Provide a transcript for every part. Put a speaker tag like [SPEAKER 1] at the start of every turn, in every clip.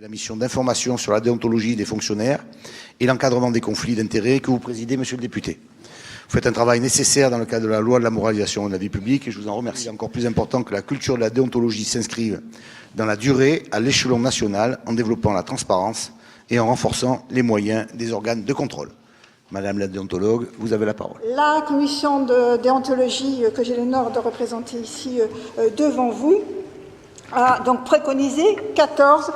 [SPEAKER 1] La mission d'information sur la déontologie des fonctionnaires et l'encadrement des conflits d'intérêts que vous présidez, monsieur le député. Vous faites un travail nécessaire dans le cadre de la loi de la moralisation de la vie publique et je vous en remercie. Encore plus important que la culture de la déontologie s'inscrive dans la durée à l'échelon national en développant la transparence et en renforçant les moyens des organes de contrôle. Madame la déontologue, vous avez la parole.
[SPEAKER 2] La commission de déontologie que j'ai l'honneur de représenter ici devant vous a donc préconisé 14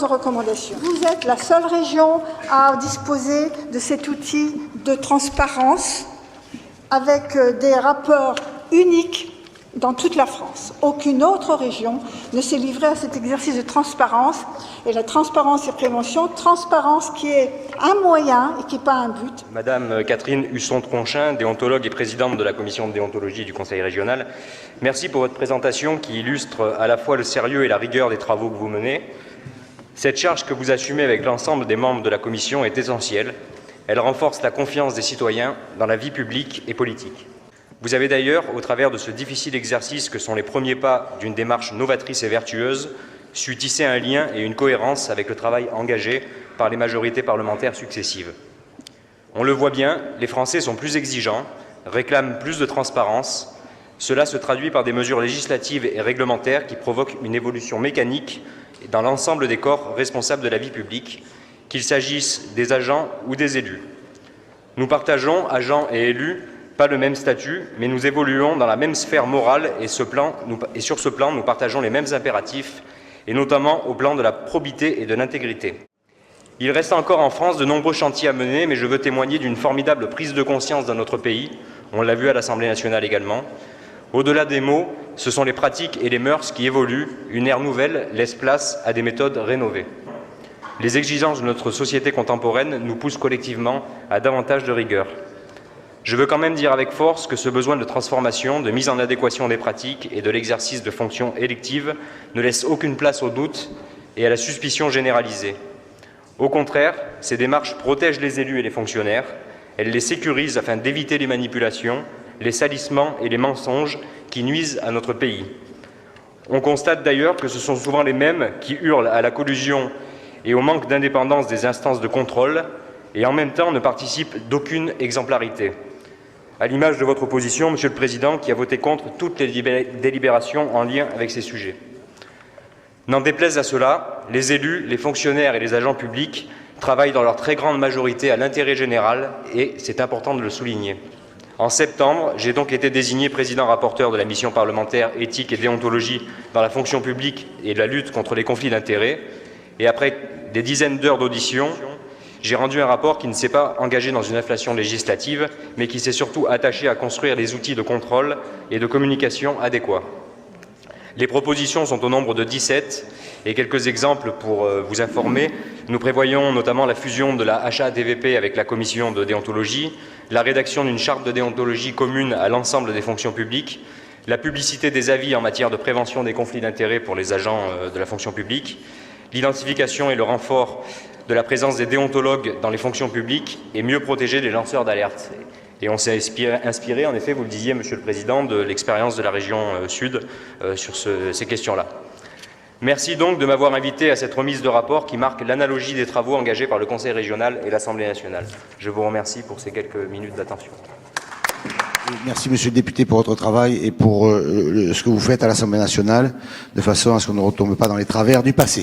[SPEAKER 2] recommandations. Vous êtes la seule région à disposer de cet outil de transparence avec des rapports uniques dans toute la France. Aucune autre région ne s'est livrée à cet exercice de transparence. Et la transparence et prévention, transparence qui est un moyen et qui n'est pas un but.
[SPEAKER 3] Madame Catherine Husson-Tronchin, déontologue et présidente de la commission de déontologie du Conseil régional, merci pour votre présentation qui illustre à la fois le sérieux et la rigueur des travaux que vous menez. Cette charge que vous assumez avec l'ensemble des membres de la commission est essentielle. Elle renforce la confiance des citoyens dans la vie publique et politique. Vous avez d'ailleurs, au travers de ce difficile exercice que sont les premiers pas d'une démarche novatrice et vertueuse, su tisser un lien et une cohérence avec le travail engagé par les majorités parlementaires successives. On le voit bien, les Français sont plus exigeants, réclament plus de transparence. Cela se traduit par des mesures législatives et réglementaires qui provoquent une évolution mécanique dans l'ensemble des corps responsables de la vie publique, qu'il s'agisse des agents ou des élus. Nous partageons, agents et élus, pas le même statut, mais nous évoluons dans la même sphère morale et sur ce plan, nous partageons les mêmes impératifs, et notamment au plan de la probité et de l'intégrité. Il reste encore en France de nombreux chantiers à mener, mais je veux témoigner d'une formidable prise de conscience dans notre pays, on l'a vu à l'Assemblée nationale également. Au-delà des mots, ce sont les pratiques et les mœurs qui évoluent, une ère nouvelle laisse place à des méthodes rénovées. Les exigences de notre société contemporaine nous poussent collectivement à davantage de rigueur. Je veux quand même dire avec force que ce besoin de transformation, de mise en adéquation des pratiques et de l'exercice de fonctions électives ne laisse aucune place au doute et à la suspicion généralisée. Au contraire, ces démarches protègent les élus et les fonctionnaires, elles les sécurisent afin d'éviter les manipulations, les salissements et les mensonges qui nuisent à notre pays. On constate d'ailleurs que ce sont souvent les mêmes qui hurlent à la collusion et au manque d'indépendance des instances de contrôle et en même temps ne participent d'aucune exemplarité. À l'image de votre opposition, Monsieur le Président, qui a voté contre toutes les délibérations en lien avec ces sujets. N'en déplaise à cela, les élus, les fonctionnaires et les agents publics travaillent dans leur très grande majorité à l'intérêt général et c'est important de le souligner. En septembre, j'ai donc été désigné président rapporteur de la mission parlementaire éthique et déontologie dans la fonction publique et de la lutte contre les conflits d'intérêts. Et après des dizaines d'heures d'audition, j'ai rendu un rapport qui ne s'est pas engagé dans une inflation législative, mais qui s'est surtout attaché à construire les outils de contrôle et de communication adéquats. Les propositions sont au nombre de 17 et quelques exemples pour vous informer. Nous prévoyons notamment la fusion de la HATVP avec la commission de déontologie, la rédaction d'une charte de déontologie commune à l'ensemble des fonctions publiques, la publicité des avis en matière de prévention des conflits d'intérêts pour les agents de la fonction publique, l'identification et le renfort de la présence des déontologues dans les fonctions publiques et mieux protéger les lanceurs d'alerte. Et on s'est inspiré, en effet, vous le disiez, Monsieur le Président, de l'expérience de la région Sud sur ces questions-là. Merci donc de m'avoir invité à cette remise de rapport qui marque l'analogie des travaux engagés par le Conseil régional et l'Assemblée nationale. Je vous remercie pour ces quelques minutes d'attention.
[SPEAKER 1] Merci, Monsieur le député, pour votre travail et pour ce que vous faites à l'Assemblée nationale, de façon à ce qu'on ne retombe pas dans les travers du passé.